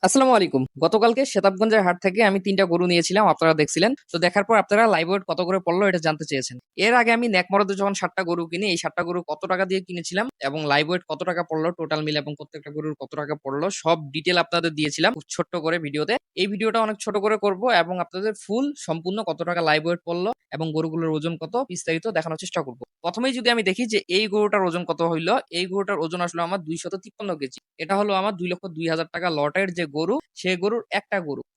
আসসালামু আলাইকুম। গতকালকে সেতাবগঞ্জের হাট থেকে আমি ৩ টা গরু নিয়েছিলাম। আপনারা দেখছিলেন। তো দেখার পর আপনারা লাইভ ওয়েট কত করে পড়লো এটা জানতে চেয়েছেন। এর আগে আমি নেকমরদে যখন ৭ টা গরু কিনি, এই ৭ টা গরু কত টাকা দিয়ে কিনেছিলাম এবং লাইভ ওয়েট কত টাকা পড়লো টোটাল মিলে এবং প্রত্যেকটা গরুর কত টাকা পড়লো সব ডিটেইল আপনাদের দিয়েছিলাম খুব ছোট্ট করে ভিডিওতে। এই ভিডিওটা অনেক ছোট করে করব এবং আপনাদের ফুল সম্পূর্ণ কত টাকা লাইভ ওয়েট পড়লো এবং গরুগুলোর ওজন কত বিস্তারিত দেখানোর চেষ্টা করব। প্রথমেই যদি আমি দেখি যে এই গরুটার ওজন কত হইলো, এই গরুটার ওজন আসলো আমার ২৫৩ কেজি। এটা হলো আমার ২,২০০০০ টাকা লটের যে গরু, সে গরুর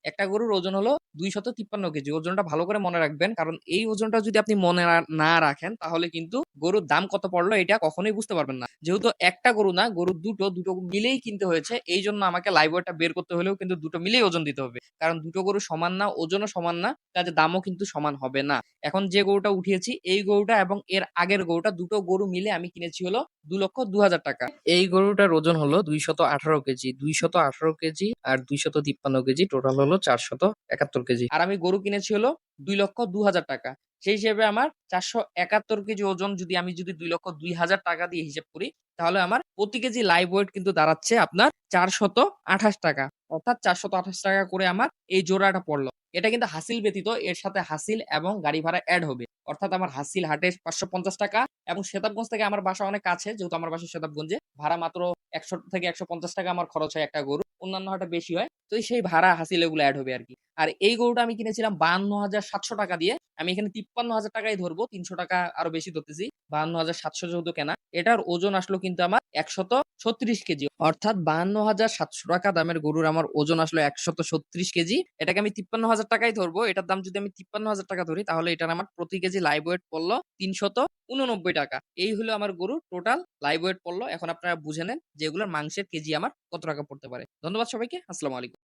একটা গরুর ওজন হলো ২৫৩ কেজি। ওজনটা ভালো করে মনে রাখবেন, কারণ এই ওজনটা যদি আপনি মনে না রাখেন তাহলে কিন্তু গরুর দাম কত পড়লো এটা কখনোই বুঝতে পারবেন না। যেহেতু একটা গরু না, গরু দুটো মিলেই কিনতে হয়েছে, এই জন্য আমাকে লাইভ ওয়েটটা বের করতে হলেও কিন্তু দুটো মিলেই ওজন দিতে হবে, কারণ দুটো গরু সমান না, ওজনও সমান না, কাজে দামও কিন্তু সমান হবে না। এখন যে গরুটা উঠিয়েছি এই গরুটা এবং এর আগের গরুটা, দুটো গরু মিলে আমি কিনেছি হলো ২,০২,০০০ টাকা। এই গরুটার ওজন হলো ২১৮ কেজি, ২১৮ কেজি আর ২৫৩ কেজি, টোটাল হলো ৪৭১ কেজি। আর আমি গরু কিনেছি হলো ২,০২,০০০ টাকা। সেই হিসেবে আমার ৪৭১ কেজি ওজন, যদি ২,০২,০০০ টাকা দিয়ে হিসেব করি, তাহলে আমার প্রতি কেজি লাইভ ওয়েট কিন্তু দাঁড়াচ্ছে আপনার ৪২৮ টাকা। অর্থাৎ ৪২৮ টাকা করে আমার এই জোড়াটা পড়লো। এটা কিন্তু হাসিল ব্যতীত, এর সাথে হাসিল এবং গাড়ি ভাড়া অ্যাড হবে। অর্থাৎ আমার হাসিল হাটে ৫৫০ টাকা এবং সেতাবগঞ্জ থেকে আমার বাসা অনেক কাছে, যেহেতু আমার বাসা সেতাবগঞ্জে, ভাড়া মাত্র ১০০ থেকে ১৫০ টাকা আমার খরচ হয় একটা গরু, অন্যান্য হাটে বেশি হয়। তো সেই ভাড়া হাসিল এগুলো অ্যাড হবে আরকি। আর এই গরুটা আমি কিনেছিলাম ৫২,৭০০ টাকা দিয়ে। আমি এখানে ৫৩,০০০ টাকাই ধরবো, ৩০০ টাকা আরো বেশি ধরতেছি। ৫২,৭০০ যেহেতু কেনা, এটার ওজন আসলো কিন্তু আমার ১৩৬ কেজি। অর্থাৎ ৫২,৭০০ টাকা দামের গরুর আমার ওজন আসলো ১৩৬ কেজি। এটাকে আমি ৫৩,০০০ টাকাই ধরবো। এটার দাম যদি আমি ৫৩,০০০ টাকা ধরি, তাহলে এটার আমার প্রতি কেজি লাইভ ওয়েট পড়লো ৩৮৯ টাকা। এই হলো আমার গরুর টোটাল লাইভ ওয়েট পড়লো। এখন আপনারা বুঝে নেন যে এগুলোর মাংসের কেজি আমার কত টাকা পড়তে পারে। ধন্যবাদ সবাইকে। আসসালামু আলাইকুম।